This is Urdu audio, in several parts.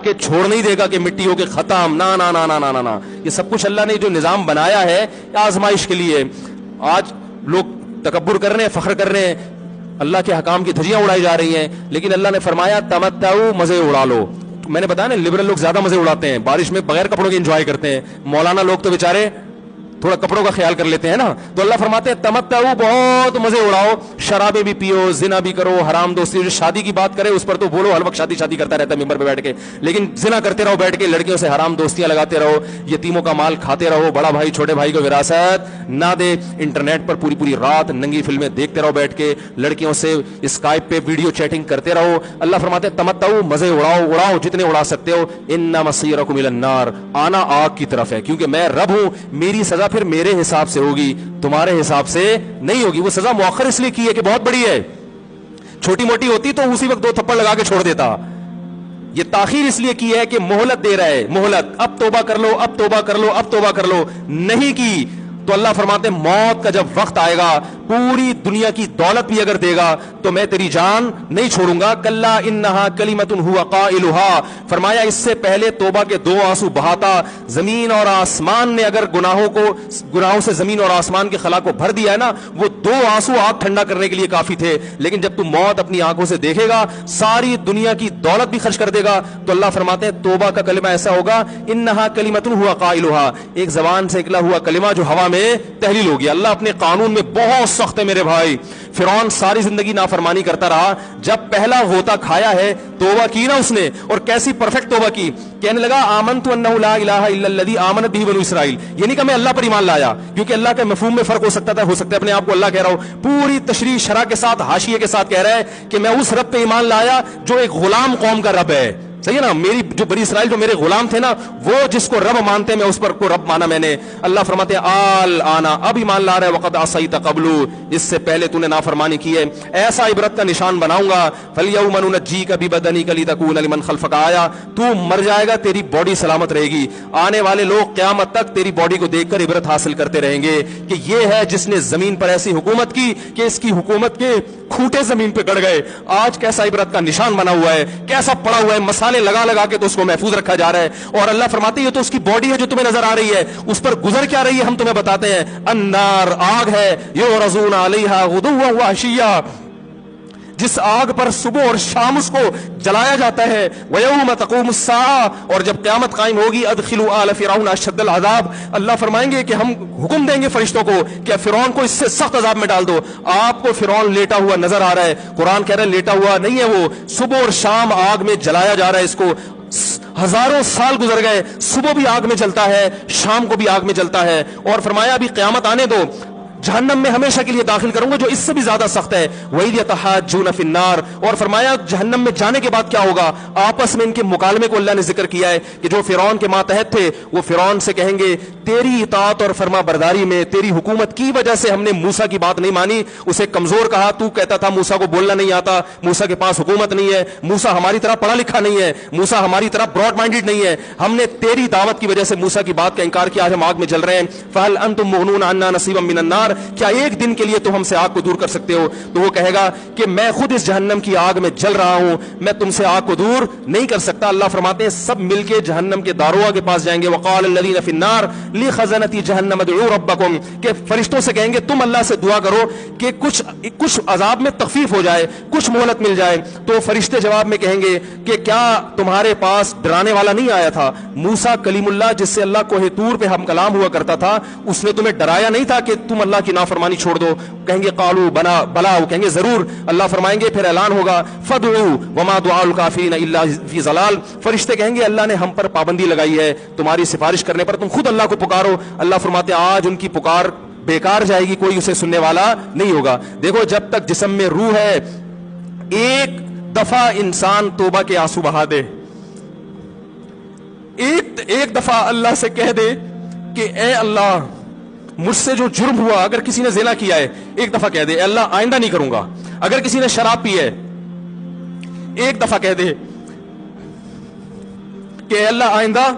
کہ چھوڑ نہیں دے گا کہ مٹی ہو کے ختم، نا نا نا نا نا نا نا. یہ سب کچھ اللہ نے جو نظام بنایا ہے آزمائش کے لیے. آج لوگ تکبر کر رہے ہیں، فخر کر رہے ہیں، اللہ کے حکام کی دھجیاں اڑائی جا رہی ہیں، لیکن اللہ نے فرمایا تمتعو، مزے اڑا لو. میں نے بتایا نا لبرل لوگ زیادہ مزے اڑاتے ہیں، بارش میں بغیر کپڑوں کے انجوائے کرتے ہیں. مولانا لوگ تو بیچارے تھوڑا کپڑوں کا خیال کر لیتے ہیں نا. تو اللہ فرماتے ہیں تمتعو، بہت مزے اڑاؤ، شرابیں بھی پیو، زنا بھی کرو، حرام دوستی. جو شادی کی بات کرے اس پر تو بولو ہر وقت شادی شادی کرتا رہتا ہے ممبر پہ بیٹھ کے، لیکن زنا کرتے رہو بیٹھ کے، لڑکیوں سے حرام دوستیاں لگاتے رہو، یتیموں کا مال کھاتے رہو، بڑا بھائی چھوٹے بھائی کو وراثت نہ دے، انٹرنیٹ پر پوری پوری رات ننگی فلمیں دیکھتے رہو بیٹھ کے، لڑکیوں سے اسکائپ پہ ویڈیو چیٹنگ کرتے رہو. اللہ فرماتے ہیں تمتعو، مزے اڑاؤ جتنے اڑا سکتے ہو. ان مصیرکم الی النار، آنا آگ کی طرف ہے، کیونکہ میں رب ہوں، میری سزا پھر میرے حساب سے ہوگی، تمہارے حساب سے نہیں ہوگی. وہ سزا مؤخر اس لیے کی ہے کہ بہت بڑی ہے، چھوٹی موٹی ہوتی تو اسی وقت 2 تھپڑ لگا کے چھوڑ دیتا. یہ تاخیر اس لیے کی ہے کہ مہلت دے رہا ہے، مہلت، اب توبہ کر لو، اب توبہ کر لو، اب توبہ کر لو. نہیں کی تو اللہ فرماتے ہیں موت کا جب وقت آئے گا، پوری دنیا کی دولت بھی اگر دے گا تو میں تیری جان نہیں چھوڑوں گا. کلا انہا کلمۃ ہوا قائلھا، فرمایا اس سے پہلے توبہ کے 2 آنسو بہاتا. زمین اور آسمان نے اگر گناہوں سے زمین اور آسمان کے خلا کو بھر دیا ہے نا، وہ 2 آنسو آگ ٹھنڈا کرنے کے لیے کافی تھے. لیکن جب تم موت اپنی آنکھوں سے دیکھے گا، ساری دنیا کی دولت بھی خرچ کر دے گا، تو اللہ فرماتے ہیں توبہ کا کلمہ ایسا ہوگا انہا کلمۃ ہوا قائلھا، ایک زبان سے نکلا ہوا کلمہ جو ہوا میں تحلیل ہو گیا. اللہ اپنے قانون میں بہت سخت ہے میرے بھائی. فرعون ساری زندگی نافرمانی کرتا رہا، جب پہلا غوطہ کھایا ہے توبہ کی نا اس نے، اور کیسی پرفیکٹ توبہ کی. کہنے لگا آمنت انہ لا الہ الا الذی آمنت بہ بنو اسرائیل. یہ نہیں کہ میں اللہ پر ایمان لایا، کیونکہ اللہ کے مفہوم میں فرق ہو سکتا ہے اپنے آپ کو اللہ کہہ رہا ہوں، پوری تشریح شرح کے ساتھ حاشیے کے ساتھ کہہ رہا ہے کہ میں اس رب پہ ایمان لایا جو ایک غلام قوم کا رب ہے. صحیح ہے نا، میری جو بنی اسرائیل جو میرے غلام تھے نا، وہ جس کو رب مانتے میں اس پر کو رب مانا میں نے. اللہ فرماتے ہیں آل آنا، اب ایمان لا رہا ہے، وقد عصیت قبل، اس سے پہلے تو نے نافرمانی کی ہے. ایسا عبرت کا نشان بناؤں گا. فالیوم ننجیک ببدنک لتکون لمن خلفک آیا، تو مر جائے گا تیری باڈی سلامت رہے گی. آنے والے لوگ قیامت تک تیری باڈی کو دیکھ کر عبرت حاصل کرتے رہیں گے کہ یہ ہے جس نے زمین پر ایسی حکومت کی کہ اس کی حکومت کے کھوٹے زمین پہ گڑ گئے. آج کیسا عبرت کا نشان بنا ہوا ہے، کیسا پڑا ہوا ہے، مسالے لگا لگا کے تو اس کو محفوظ رکھا جا رہا ہے. اور اللہ فرماتے ہیں یہ تو اس کی باڈی ہے جو تمہیں نظر آ رہی ہے، اس پر گزر کیا رہی ہے ہم تمہیں بتاتے ہیں. النار، آگ ہے، یعرضون علیہا غدوا وعشیا، جس آگ پر صبح اور شام اس کو جلایا جاتا ہے. وَيَوْمَ تَقُومُ السَّاعَةُ، اور جب قیامت قائم ہوگی، ادخلوا آل فرعون اشد العذاب، اللہ فرمائیں گے کہ ہم حکم دیں گے فرشتوں کو کہ فرعون کو اس سے سخت عذاب میں ڈال دو. آپ کو فرعون لیٹا ہوا نظر آ رہا ہے، قرآن کہہ رہا ہے لیٹا ہوا نہیں ہے، وہ صبح اور شام آگ میں جلایا جا رہا ہے. اس کو ہزاروں سال گزر گئے، صبح بھی آگ میں جلتا ہے، شام کو بھی آگ میں جلتا ہے. اور فرمایا ابھی قیامت آنے دو، جہنم میں ہمیشہ کے لیے داخل کروں گا جو اس سے بھی زیادہ سخت ہے. وَإِذْ يَتَحَاجُّونَ فِي النَّارِ، اور فرمایا جہنم میں جانے کے بعد کیا ہوگا. آپس میں ان کے مکالمے کو اللہ نے ذکر کیا ہے کہ جو فرعون کے ماتحت تھے وہ فرعون سے کہیں گے تیری اطاعت اور فرما برداری میں، تیری حکومت کی وجہ سے ہم نے موسیٰ کی بات نہیں مانی. اسے کمزور کہا، تو کہتا تھا موسیٰ کو بولنا نہیں آتا، موسیٰ کے پاس حکومت نہیں ہے، موسیٰ ہماری طرح پڑھا لکھا نہیں ہے، موسیٰ ہماری طرح براڈ مائنڈڈ نہیں ہے. ہم نے تیری دعوت کی وجہ سے موسیٰ کی بات کا انکار کیا، آج ہم آگ میں جل رہے ہیں. فَهَلْ أَنْتُمْ مُغْنُونَ عَنَّا نَصِيبًا مِّنَ النَّارِ، کیا ایک دن کے لیے تو ہم سے آگ کو دور کر سکتے ہو. تو وہ کہے گا کہ میں خود اس جہنم کی آگ میں جل رہا ہوں، میں تم سے آگ کو دور نہیں کر سکتا. اللہ فرماتے ہیں سب مل کے جہنم کے داروغ کے پاس جائیں گے. وقال الذین فی النار لخزنۃ جہنم ادعوا ربکم، کہ فرشتوں سے کہیں گے تم اللہ سے دعا کرو کہ کچھ عذاب میں تخفیف ہو جائے، کچھ مہلت مل جائے. تو فرشتے جواب میں کہیں گے کہ کیا تمہارے پاس ڈرانے والا نہیں آیا تھا؟ موسیٰ کلیم اللہ جس سے اللہ کوہ طور پہ ہم کلام ہوا کرتا تھا، اس نے تمہیں ڈرایا نہیں تھا کہ تم اللہ کی نافرمانی چھوڑ دو؟ کہیں گے قالوا بلا، وہ کہیں گے ضرور. اللہ فرمائیں گے پھر اعلان ہوگا فدعوا وما دعاء الکافرین الا فی ضلال، فرشتے کہیں گے اللہ نے ہم پر پابندی لگائی ہے تمہاری سفارش کرنے پر، تم خود اللہ کو پکارو. اللہ فرماتے ہیں آج ان کی پکار بیکار جائے گی، کوئی اسے سننے والا نہیں ہوگا. دیکھو جب تک جسم میں روح ہے، ایک دفعہ انسان توبہ کے آنسو بہا دے، ایک دفعہ اللہ سے کہہ دے کہ اے اللہ مجھ سے جو جرم ہوا، اگر کسی نے زنا کیا ہے ایک دفعہ کہہ دے اے اللہ آئندہ نہیں کروں گا. اگر کسی نے شراب پی ہے ایک دفعہ کہہ دے کہ اے اللہ آئندہ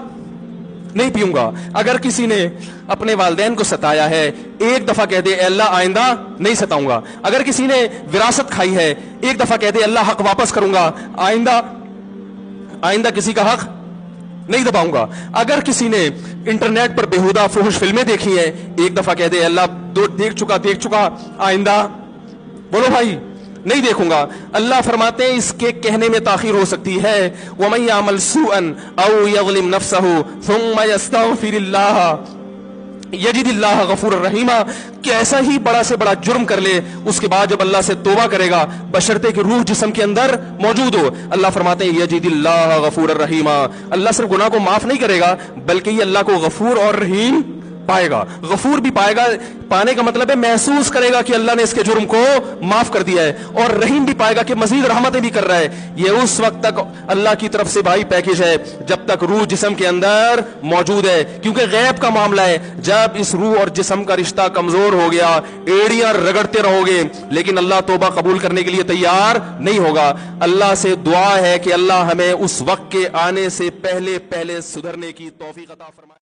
نہیں پیوں گا. اگر کسی نے اپنے والدین کو ستایا ہے ایک دفعہ کہہ دے اے اللہ آئندہ نہیں ستاؤں گا. اگر کسی نے وراثت کھائی ہے ایک دفعہ کہہ دے اللہ حق واپس کروں گا، آئندہ کسی کا حق نہیں دباؤں گا. اگر کسی نے انٹرنیٹ پر بےہودہ فحش فلمیں دیکھی ہیں, ایک دفعہ کہہ دے اللہ دیکھ چکا, آئندہ بولو بھائی نہیں دیکھوں گا. اللہ فرماتے ہیں اس کے کہنے میں تاخیر ہو سکتی ہے. وَمَن يَعْمَلْ سُوءًا أَوْ يَظْلِمْ نَفْسَهُ ثُمَّ يَسْتَغْفِرِ اللَّهَ یجد اللہ غفور الرحیم, کہ ایسا ہی بڑا سے بڑا جرم کر لے, اس کے بعد جب اللہ سے توبہ کرے گا بشرطے کہ روح جسم کے اندر موجود ہو, اللہ فرماتے ہیں یجد اللہ غفور الرحیم, اللہ صرف گناہ کو معاف نہیں کرے گا بلکہ یہ اللہ کو غفور اور رحیم پائے گا. غفور بھی پائے گا, پانے کا مطلب ہے محسوس کرے گا کہ اللہ نے اس کے جرم کو معاف کر دیا ہے, اور رحیم بھی پائے گا کہ مزید رحمتیں بھی کر رہا ہے. یہ اس وقت تک اللہ کی طرف سے بھائی پیکج ہے جب تک روح جسم کے اندر موجود ہے, کیونکہ غیب کا معاملہ ہے. جب اس روح اور جسم کا رشتہ کمزور ہو گیا, ایڑیاں رگڑتے رہو گے لیکن اللہ توبہ قبول کرنے کے لیے تیار نہیں ہوگا. اللہ سے دعا ہے کہ اللہ ہمیں اس وقت کے آنے سے پہلے سدھرنے کی توفیق عطا فرمائے.